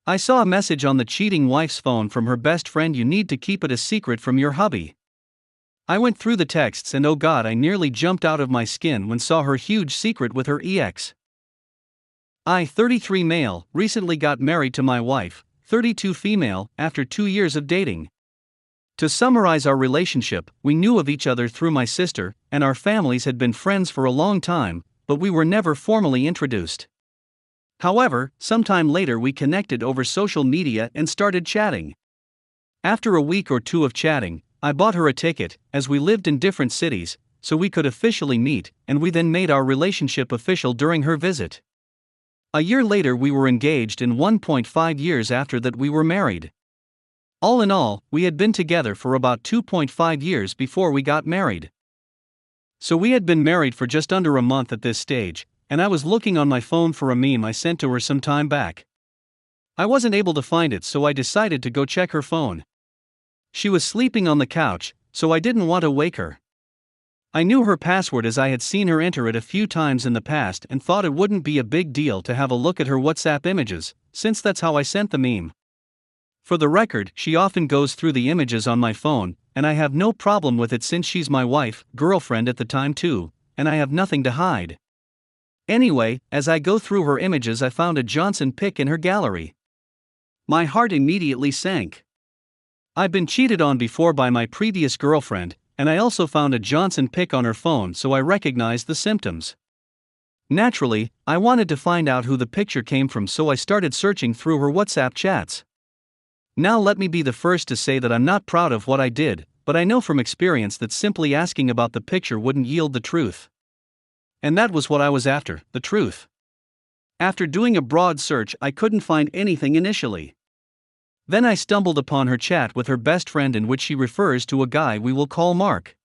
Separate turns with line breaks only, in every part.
I saw a message on the cheating wife's phone from her best friend. You need to keep it a secret from your hubby. I went through the texts and oh god, I nearly jumped out of my skin when saw her huge secret with her ex. I, 33 male, recently got married to my wife, 32 female, after 2 years of dating. To summarize our relationship, we knew of each other through my sister, and our families had been friends for a long time, but we were never formally introduced. However, sometime later we connected over social media and started chatting. After a week or two of chatting, I bought her a ticket, as we lived in different cities, so we could officially meet, and we then made our relationship official during her visit. A year later we were engaged, and 1.5 years after that we were married. All in all, we had been together for about 2.5 years before we got married. So we had been married for just under a month at this stage, and I was looking on my phone for a meme I sent to her some time back. I wasn't able to find it, so I decided to go check her phone. She was sleeping on the couch, so I didn't want to wake her. I knew her password as I had seen her enter it a few times in the past and thought it wouldn't be a big deal to have a look at her WhatsApp images, since that's how I sent the meme. For the record, she often goes through the images on my phone, and I have no problem with it since she's my wife, girlfriend at the time too, and I have nothing to hide. Anyway, as I go through her images I found a Johnson pic in her gallery. My heart immediately sank. I've been cheated on before by my previous girlfriend, and I also found a Johnson pic on her phone, so I recognized the symptoms. Naturally, I wanted to find out who the picture came from, so I started searching through her WhatsApp chats. Now let me be the first to say that I'm not proud of what I did, but I know from experience that simply asking about the picture wouldn't yield the truth. And that was what I was after, the truth. After doing a broad search I couldn't find anything initially. Then I stumbled upon her chat with her best friend in which she refers to a guy we will call Mark.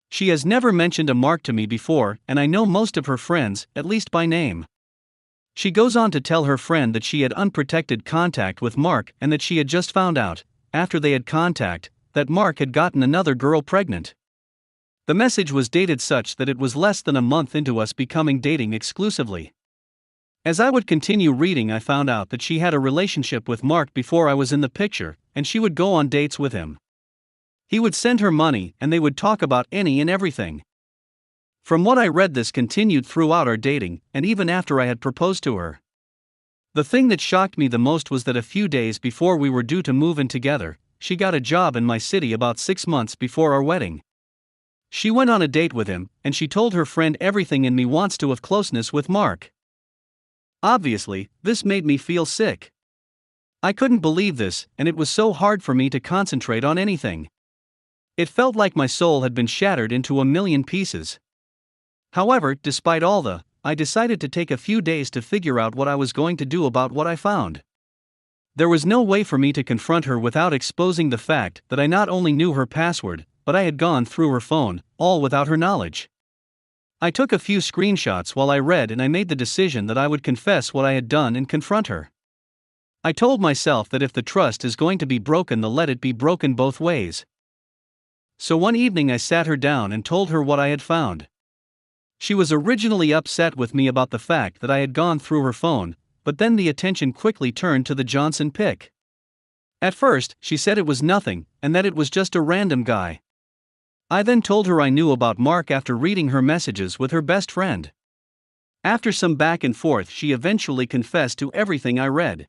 She has never mentioned a Mark to me before, and I know most of her friends, at least by name. She goes on to tell her friend that she had unprotected contact with Mark and that she had just found out, after they had contact, that Mark had gotten another girl pregnant. The message was dated such that it was less than a month into us becoming dating exclusively. As I would continue reading I found out that she had a relationship with Mark before I was in the picture, and she would go on dates with him. He would send her money and they would talk about any and everything. From what I read, this continued throughout our dating, and even after I had proposed to her. The thing that shocked me the most was that a few days before we were due to move in together, she got a job in my city about 6 months before our wedding. She went on a date with him, and she told her friend everything in me wants to have closeness with Mark. Obviously, this made me feel sick. I couldn't believe this, and it was so hard for me to concentrate on anything. It felt like my soul had been shattered into a million pieces. However, despite all I decided to take a few days to figure out what I was going to do about what I found. There was no way for me to confront her without exposing the fact that I not only knew her password, but I had gone through her phone, all without her knowledge. I took a few screenshots while I read, and I made the decision that I would confess what I had done and confront her. I told myself that if the trust is going to be broken, then let it be broken both ways. So one evening I sat her down and told her what I had found. She was originally upset with me about the fact that I had gone through her phone, but then the attention quickly turned to the Johnson pic. At first, she said it was nothing, and that it was just a random guy. I then told her I knew about Mark after reading her messages with her best friend. After some back and forth, she eventually confessed to everything I read.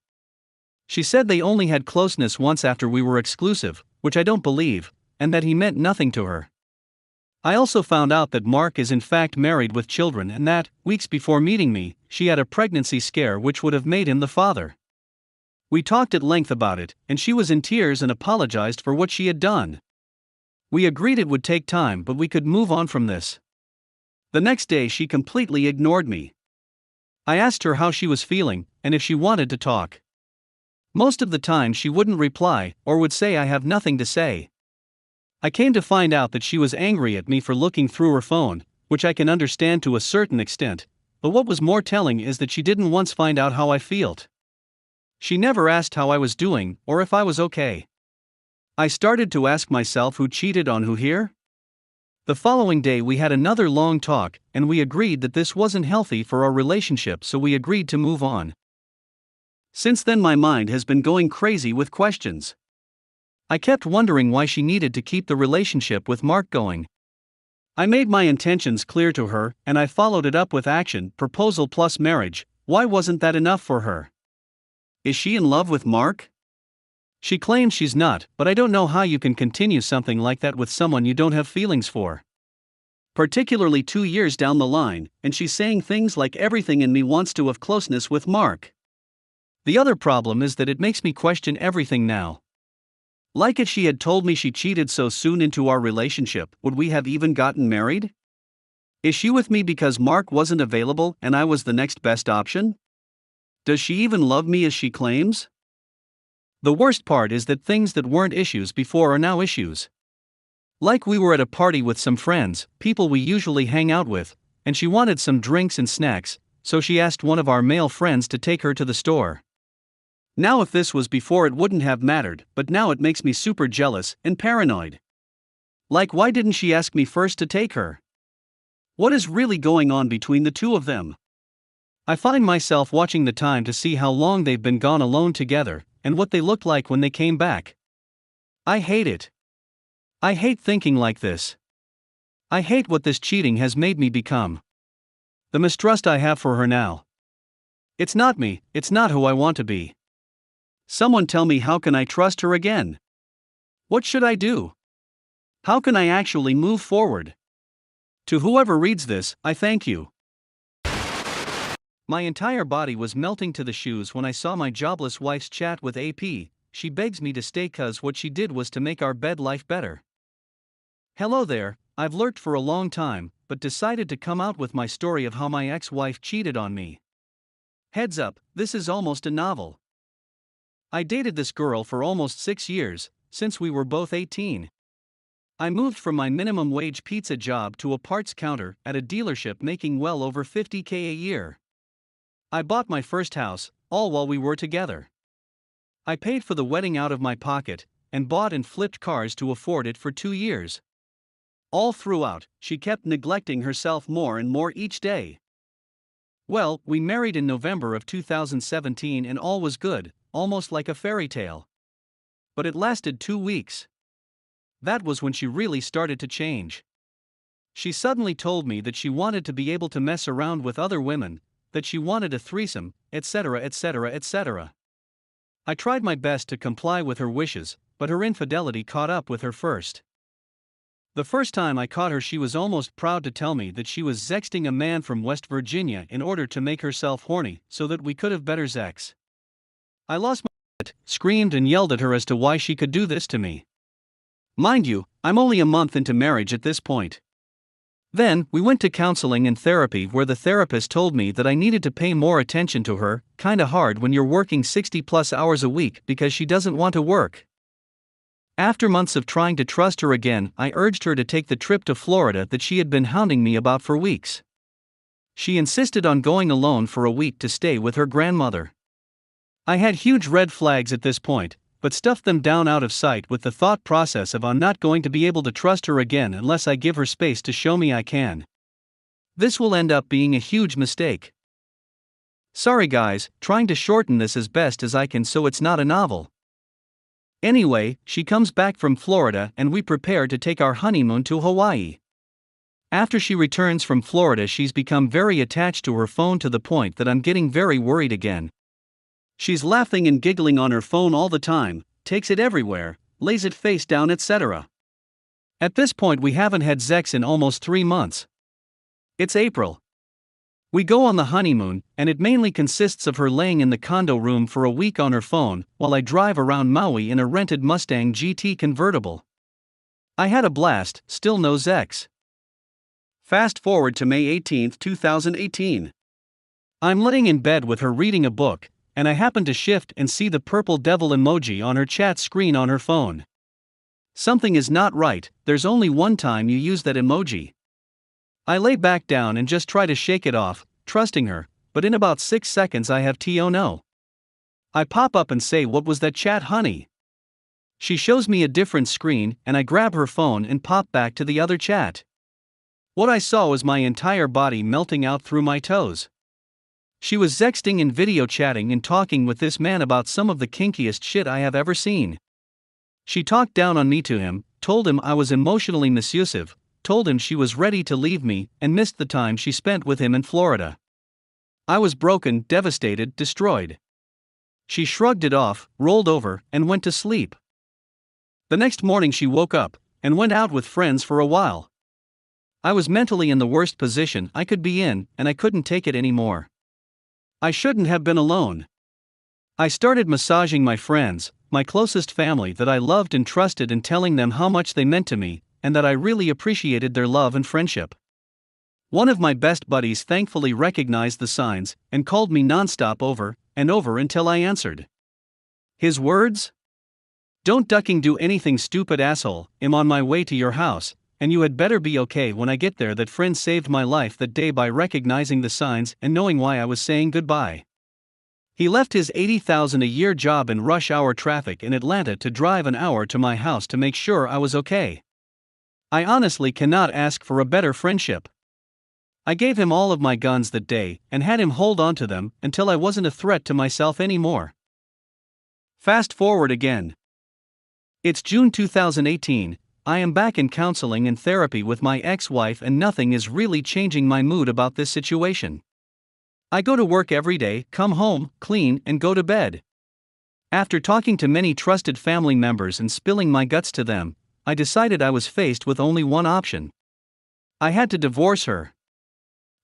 She said they only had closeness once after we were exclusive, which I don't believe, and that he meant nothing to her. I also found out that Mark is in fact married with children, and that, weeks before meeting me, she had a pregnancy scare which would have made him the father. We talked at length about it, and she was in tears and apologized for what she had done. We agreed it would take time, but we could move on from this. The next day she completely ignored me. I asked her how she was feeling, and if she wanted to talk. Most of the time she wouldn't reply, or would say I have nothing to say. I came to find out that she was angry at me for looking through her phone, which I can understand to a certain extent, but what was more telling is that she didn't once find out how I felt. She never asked how I was doing, or if I was okay. I started to ask myself who cheated on who here? The following day we had another long talk, and we agreed that this wasn't healthy for our relationship, so we agreed to move on. Since then, my mind has been going crazy with questions. I kept wondering why she needed to keep the relationship with Mark going. I made my intentions clear to her, and I followed it up with action, proposal plus marriage. Why wasn't that enough for her? Is she in love with Mark? She claims she's not, but I don't know how you can continue something like that with someone you don't have feelings for. Particularly 2 years down the line, and she's saying things like everything in me wants to have closeness with Mark. The other problem is that it makes me question everything now. Like if she had told me she cheated so soon into our relationship, would we have even gotten married? Is she with me because Mark wasn't available and I was the next best option? Does she even love me as she claims? The worst part is that things that weren't issues before are now issues. Like we were at a party with some friends, people we usually hang out with, and she wanted some drinks and snacks, so she asked one of our male friends to take her to the store. Now, if this was before, it wouldn't have mattered, but now it makes me super jealous and paranoid. Like, why didn't she ask me first to take her? What is really going on between the two of them? I find myself watching the time to see how long they've been gone alone together, and what they looked like when they came back. I hate it. I hate thinking like this. I hate what this cheating has made me become. The mistrust I have for her now. It's not me, it's not who I want to be. Someone tell me, how can I trust her again? What should I do? How can I actually move forward? To whoever reads this, I thank you. My entire body was melting to the shoes when I saw my jobless wife's chat with AP. She begs me to stay cause what she did was to make our bed life better. Hello there, I've lurked for a long time, but decided to come out with my story of how my ex-wife cheated on me. Heads up, this is almost a novel. I dated this girl for almost 6 years, since we were both 18. I moved from my minimum wage pizza job to a parts counter at a dealership making well over $50,000 a year. I bought my first house, all while we were together. I paid for the wedding out of my pocket, and bought and flipped cars to afford it for 2 years. All throughout, she kept neglecting herself more and more each day. Well, we married in November of 2017 and all was good, almost like a fairy tale. But it lasted 2 weeks. That was when she really started to change. She suddenly told me that she wanted to be able to mess around with other women, that she wanted a threesome, etc., etc., etc. I tried my best to comply with her wishes, but her infidelity caught up with her first. The first time I caught her, she was almost proud to tell me that she was sexting a man from West Virginia in order to make herself horny so that we could have better sex. I lost my shit, screamed and yelled at her as to why she could do this to me. Mind you, I'm only a month into marriage at this point. Then, we went to counseling and therapy where the therapist told me that I needed to pay more attention to her, kinda hard when you're working 60+ hours a week because she doesn't want to work. After months of trying to trust her again, I urged her to take the trip to Florida that she had been hounding me about for weeks. She insisted on going alone for a week to stay with her grandmother. I had huge red flags at this point, but stuffed them down out of sight with the thought process of I'm not going to be able to trust her again unless I give her space to show me I can. This will end up being a huge mistake. Sorry guys, trying to shorten this as best as I can so it's not a novel. Anyway, she comes back from Florida and we prepare to take our honeymoon to Hawaii. After she returns from Florida, she's become very attached to her phone to the point that I'm getting very worried again. She's laughing and giggling on her phone all the time, takes it everywhere, lays it face down, etc. At this point, we haven't had sex in almost 3 months. It's April. We go on the honeymoon, and it mainly consists of her laying in the condo room for a week on her phone, while I drive around Maui in a rented Mustang GT convertible. I had a blast, still no sex. Fast forward to May 18, 2018. I'm laying in bed with her reading a book, and I happen to shift and see the purple devil emoji on her chat screen on her phone. Something is not right, there's only one time you use that emoji. I lay back down and just try to shake it off, trusting her, but in about 6 seconds I have "Oh no." I pop up and say, "What was that chat, honey?" She shows me a different screen, and I grab her phone and pop back to the other chat. What I saw was my entire body melting out through my toes. She was sexting and video chatting and talking with this man about some of the kinkiest shit I have ever seen. She talked down on me to him, told him I was emotionally misabusive, told him she was ready to leave me, and missed the time she spent with him in Florida. I was broken, devastated, destroyed. She shrugged it off, rolled over, and went to sleep. The next morning she woke up and went out with friends for a while. I was mentally in the worst position I could be in, and I couldn't take it anymore. I shouldn't have been alone. I started massaging my friends, my closest family that I loved and trusted, and telling them how much they meant to me, and that I really appreciated their love and friendship. One of my best buddies thankfully recognized the signs and called me nonstop over and over until I answered. His words? "Don't ducking do anything stupid, asshole. I'm on my way to your house, and you had better be okay when I get there." That friend saved my life that day by recognizing the signs and knowing why I was saying goodbye. He left his $80,000 a year job in rush hour traffic in Atlanta to drive an hour to my house to make sure I was okay. I honestly cannot ask for a better friendship. I gave him all of my guns that day and had him hold on to them until I wasn't a threat to myself anymore. Fast forward again. It's June 2018. I am back in counseling and therapy with my ex-wife, and nothing is really changing my mood about this situation. I go to work every day, come home, clean, and go to bed. After talking to many trusted family members and spilling my guts to them, I decided I was faced with only one option. I had to divorce her.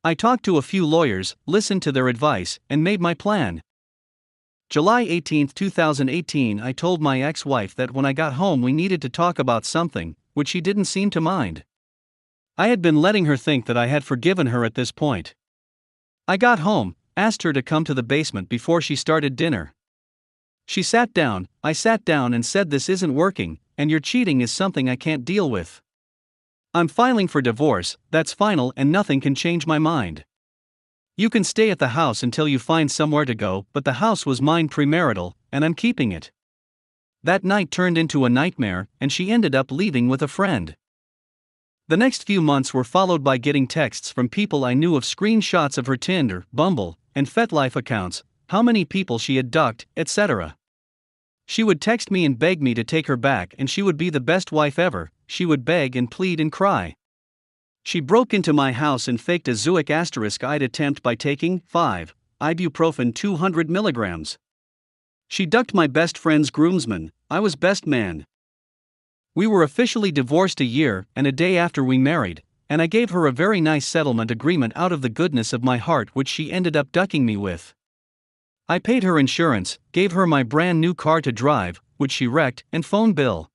I talked to a few lawyers, listened to their advice, and made my plan. July 18, 2018, I told my ex-wife that when I got home we needed to talk about something, which she didn't seem to mind. I had been letting her think that I had forgiven her at this point. I got home, asked her to come to the basement before she started dinner. She sat down, I sat down and said, "This isn't working, and your cheating is something I can't deal with. I'm filing for divorce, that's final, and nothing can change my mind. You can stay at the house until you find somewhere to go, but the house was mine premarital, and I'm keeping it." That night turned into a nightmare, and she ended up leaving with a friend. The next few months were followed by getting texts from people I knew of, screenshots of her Tinder, Bumble, and FetLife accounts, how many people she had ducked, etc. She would text me and beg me to take her back, and she would be the best wife ever. She would beg and plead and cry. She broke into my house and faked a I'd attempt by taking 5 ibuprofen 200 milligrams. She ducked my best friend's groomsman. I was best man. We were officially divorced a year and a day after we married, and I gave her a very nice settlement agreement out of the goodness of my heart, which she ended up ducking me with. I paid her insurance, gave her my brand new car to drive, which she wrecked, and phone bill.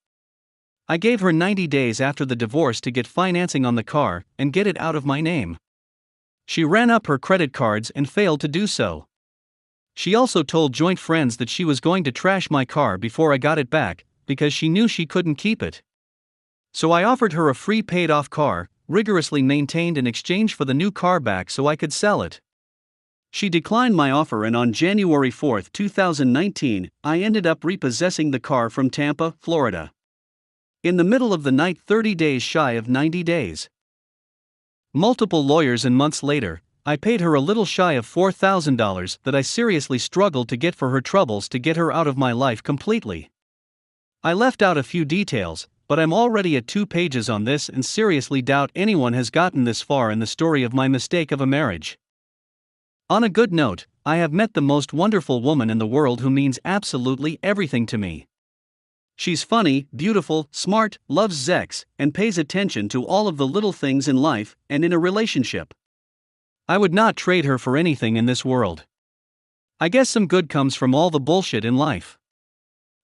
I gave her 90 days after the divorce to get financing on the car and get it out of my name. She ran up her credit cards and failed to do so. She also told joint friends that she was going to trash my car before I got it back, because she knew she couldn't keep it. So I offered her a free paid-off car, rigorously maintained, in exchange for the new car back so I could sell it. She declined my offer, and on January 4, 2019, I ended up repossessing the car from Tampa, Florida. In the middle of the night, 30 days shy of 90 days. Multiple lawyers, and months later, I paid her a little shy of $4,000 that I seriously struggled to get for her troubles to get her out of my life completely. I left out a few details, but I'm already at 2 pages on this and seriously doubt anyone has gotten this far in the story of my mistake of a marriage. On a good note, I have met the most wonderful woman in the world who means absolutely everything to me. She's funny, beautiful, smart, loves sex, and pays attention to all of the little things in life and in a relationship. I would not trade her for anything in this world. I guess some good comes from all the bullshit in life.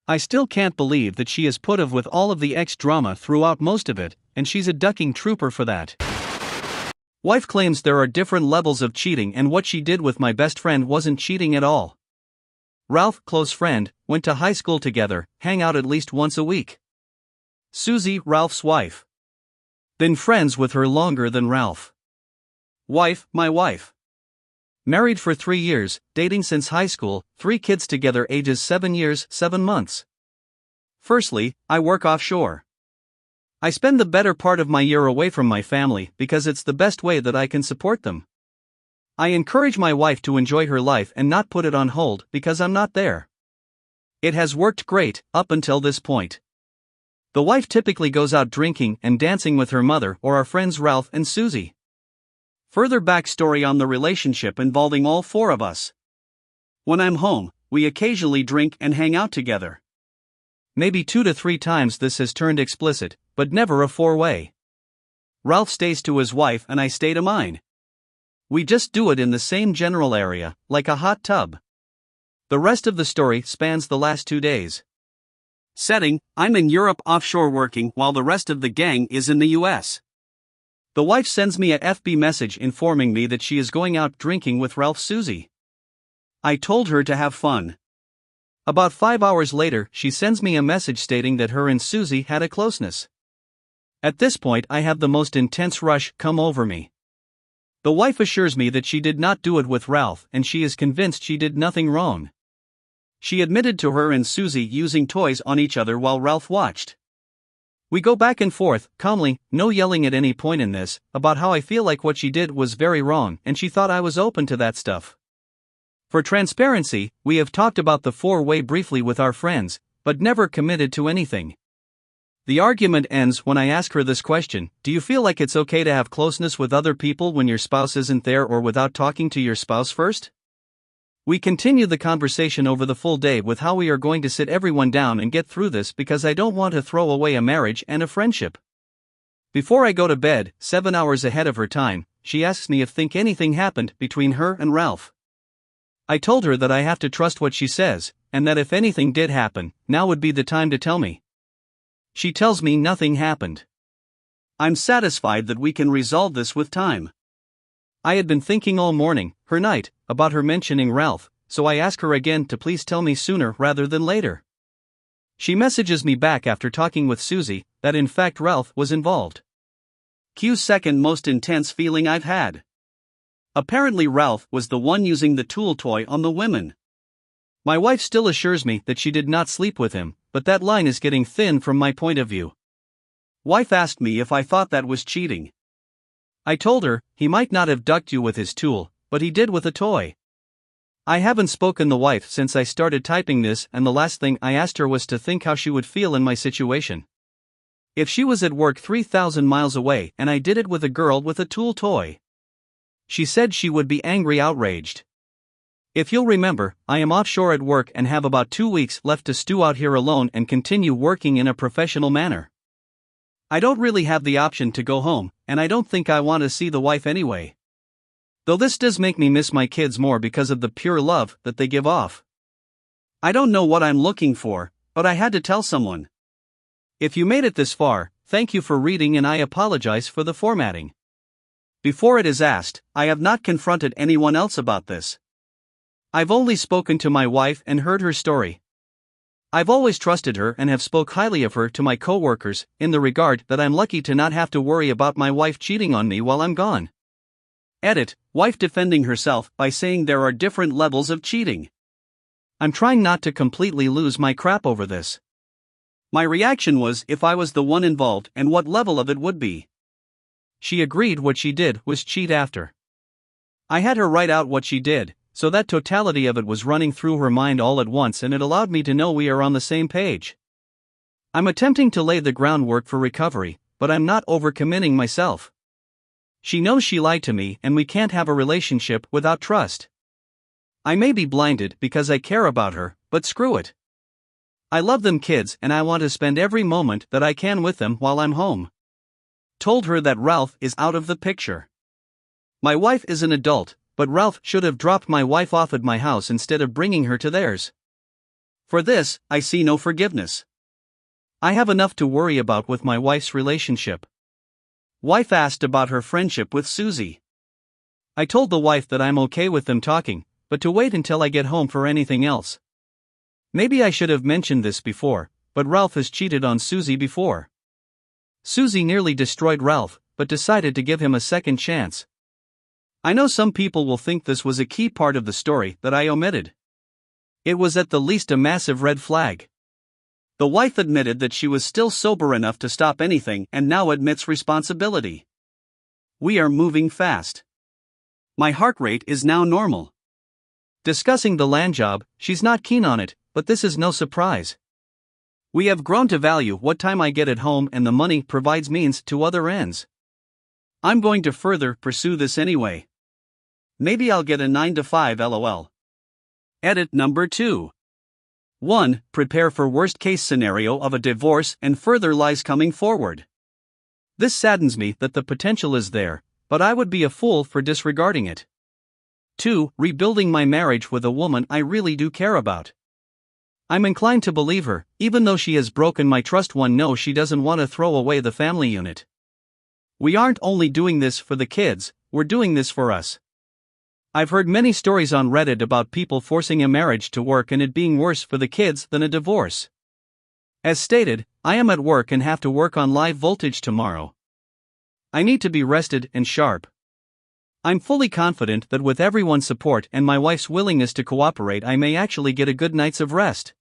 I still can't believe that she has put up with all of the ex-drama throughout most of it, and she's a ducking trooper for that. Wife claims there are different levels of cheating, and what she did with my best friend wasn't cheating at all. Ralph, close friend, went to high school together, hang out at least once a week. Susie, Ralph's wife. Been friends with her longer than Ralph. Wife, my wife. Married for 3 years, dating since high school, 3 kids together, ages 7 years, 7 months. Firstly, I work offshore. I spend the better part of my year away from my family because it's the best way that I can support them. I encourage my wife to enjoy her life and not put it on hold because I'm not there. It has worked great, up until this point. The wife typically goes out drinking and dancing with her mother or our friends Ralph and Susie. Further backstory on the relationship involving all four of us. When I'm home, we occasionally drink and hang out together. Maybe 2 to 3 times this has turned explicit, but never a four-way. Ralph stays to his wife and I stay to mine. We just do it in the same general area, like a hot tub. The rest of the story spans the last 2 days. Setting: I'm in Europe offshore working while the rest of the gang is in the US. The wife sends me a FB message informing me that she is going out drinking with Ralph's Susie. I told her to have fun. About 5 hours later, she sends me a message stating that her and Susie had a closeness. At this point, I have the most intense rush come over me. The wife assures me that she did not do it with Ralph and she is convinced she did nothing wrong. She admitted to her and Susie using toys on each other while Ralph watched. We go back and forth, calmly, no yelling at any point in this, about how I feel like what she did was very wrong and she thought I was open to that stuff. For transparency, we have talked about the four-way briefly with our friends, but never committed to anything. The argument ends when I ask her this question: do you feel like it's okay to have closeness with other people when your spouse isn't there or without talking to your spouse first? We continue the conversation over the full day with how we are going to sit everyone down and get through this because I don't want to throw away a marriage and a friendship. Before I go to bed, 7 hours ahead of her time, she asks me if anything happened between her and Ralph. I told her that I have to trust what she says, and that if anything did happen, now would be the time to tell me. She tells me nothing happened. I'm satisfied that we can resolve this with time. I had been thinking all morning, her night, about her mentioning Ralph, so I ask her again to please tell me sooner rather than later. She messages me back after talking with Susie, that in fact Ralph was involved. Q's second most intense feeling I've had. Apparently Ralph was the one using the tool toy on the women. My wife still assures me that she did not sleep with him, but that line is getting thin from my point of view. Wife asked me if I thought that was cheating. I told her, he might not have ducked you with his tool, but he did with a toy. I haven't spoken to the wife since I started typing this, and the last thing I asked her was to think how she would feel in my situation. If she was at work 3,000 miles away and I did it with a girl with a tool toy. She said she would be angry, outraged. If you'll remember, I am offshore at work and have about 2 weeks left to stew out here alone and continue working in a professional manner. I don't really have the option to go home, and I don't think I want to see the wife anyway. Though this does make me miss my kids more because of the pure love that they give off. I don't know what I'm looking for, but I had to tell someone. If you made it this far, thank you for reading and I apologize for the formatting. Before it is asked, I have not confronted anyone else about this. I've only spoken to my wife and heard her story. I've always trusted her and have spoke highly of her to my co-workers, in the regard that I'm lucky to not have to worry about my wife cheating on me while I'm gone. Edit: wife defending herself by saying there are different levels of cheating. I'm trying not to completely lose my crap over this. My reaction was if I was the one involved and what level of it would be. She agreed what she did was cheat after. I had her write out what she did, so that totality of it was running through her mind all at once and it allowed me to know we are on the same page. I'm attempting to lay the groundwork for recovery, but I'm not overcommitting myself. She knows she lied to me and we can't have a relationship without trust. I may be blinded because I care about her, but screw it. I love them kids and I want to spend every moment that I can with them while I'm home. Told her that Ralph is out of the picture. My wife is an adult, but Ralph should have dropped my wife off at my house instead of bringing her to theirs. For this, I see no forgiveness. I have enough to worry about with my wife's relationship. Wife asked about her friendship with Susie. I told the wife that I'm okay with them talking, but to wait until I get home for anything else. Maybe I should have mentioned this before, but Ralph has cheated on Susie before. Susie nearly destroyed Ralph, but decided to give him a second chance. I know some people will think this was a key part of the story that I omitted. It was at the least a massive red flag. The wife admitted that she was still sober enough to stop anything and now admits responsibility. We are moving fast. My heart rate is now normal. Discussing the land job, she's not keen on it, but this is no surprise. We have grown to value what time I get at home, and the money provides means to other ends. I'm going to further pursue this anyway. Maybe I'll get a 9 to 5 LOL. Edit number 2. 1. Prepare for worst case scenario of a divorce and further lies coming forward. This saddens me that the potential is there, but I would be a fool for disregarding it. 2. Rebuilding my marriage with a woman I really do care about. I'm inclined to believe her, even though she has broken my trust. No, she doesn't want to throw away the family unit. We aren't only doing this for the kids, we're doing this for us. I've heard many stories on Reddit about people forcing a marriage to work and it being worse for the kids than a divorce. As stated, I am at work and have to work on live voltage tomorrow. I need to be rested and sharp. I'm fully confident that with everyone's support and my wife's willingness to cooperate, I may actually get a good night's of rest.